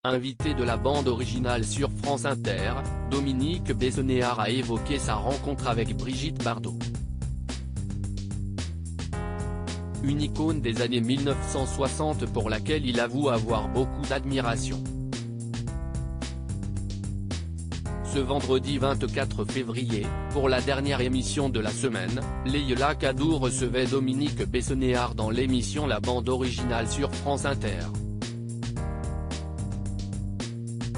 Invité de la bande originale sur France Inter, Dominique Besnéard a évoqué sa rencontre avec Brigitte Bardot. Une icône des années 1960 pour laquelle il avoue avoir beaucoup d'admiration. Ce vendredi 24 février, pour la dernière émission de la semaine, Leïla Kadou recevait Dominique Besnéard dans l'émission La Bande Originale sur France Inter.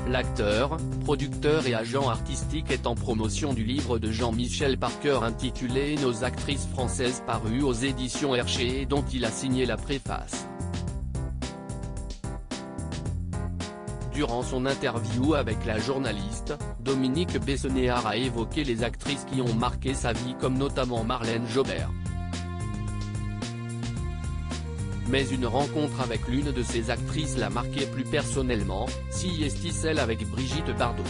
L'acteur, producteur et agent artistique est en promotion du livre de Jean-Michel Parker intitulé Nos actrices françaises paru aux éditions Hergé et dont il a signé la préface. Durant son interview avec la journaliste, Dominique Besnéard a évoqué les actrices qui ont marqué sa vie comme notamment Marlène Jobert. Mais une rencontre avec l'une de ces actrices l'a marqué plus personnellement, si est-il celle avec Brigitte Bardot.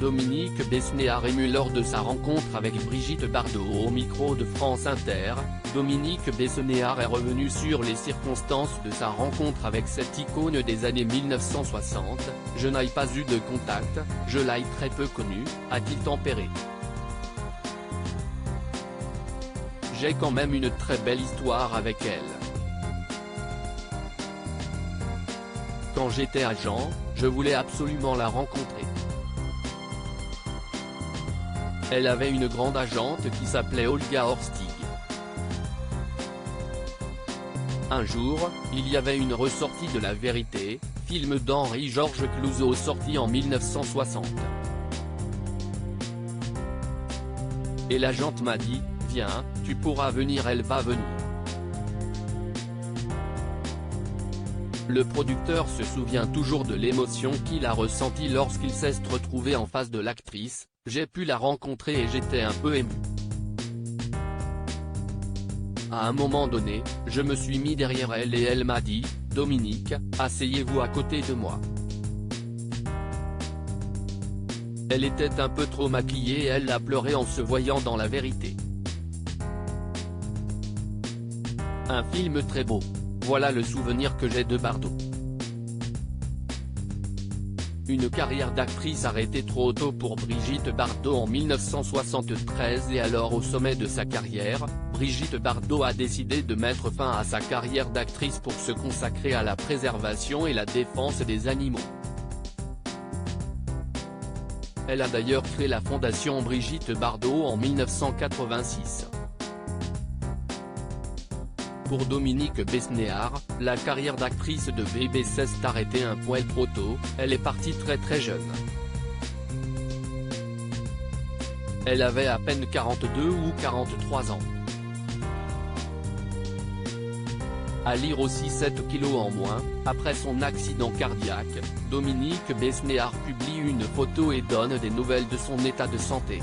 Dominique Besnéard ému lors de sa rencontre avec Brigitte Bardot au micro de France Inter. Dominique Besnéard est revenu sur les circonstances de sa rencontre avec cette icône des années 1960, « Je n'ai pas eu de contact, je l'ai très peu connue », a-t-il tempéré. J'ai quand même une très belle histoire avec elle. Quand j'étais agent, je voulais absolument la rencontrer. Elle avait une grande agente qui s'appelait Olga Horstig. Un jour, il y avait une ressortie de La Vérité, film d'Henri-Georges Clouzot sorti en 1960. Et l'agente m'a dit, viens, tu pourras venir, elle va venir. Le producteur se souvient toujours de l'émotion qu'il a ressentie lorsqu'il s'est retrouvé en face de l'actrice. J'ai pu la rencontrer et j'étais un peu ému. À un moment donné, je me suis mis derrière elle et elle m'a dit, Dominique, asseyez-vous à côté de moi. Elle était un peu trop maquillée et elle a pleuré en se voyant dans La Vérité. Un film très beau. Voilà le souvenir que j'ai de Bardot. Une carrière d'actrice arrêtée trop tôt pour Brigitte Bardot en 1973 et alors au sommet de sa carrière, Brigitte Bardot a décidé de mettre fin à sa carrière d'actrice pour se consacrer à la préservation et la défense des animaux. Elle a d'ailleurs créé la fondation Brigitte Bardot en 1986. Pour Dominique Besnéard, la carrière d'actrice de bébé s'est arrêtée un poil trop tôt, elle est partie très jeune. Elle avait à peine 42 ou 43 ans. À lire aussi 7 kilos en moins, après son accident cardiaque, Dominique Besnéard publie une photo et donne des nouvelles de son état de santé.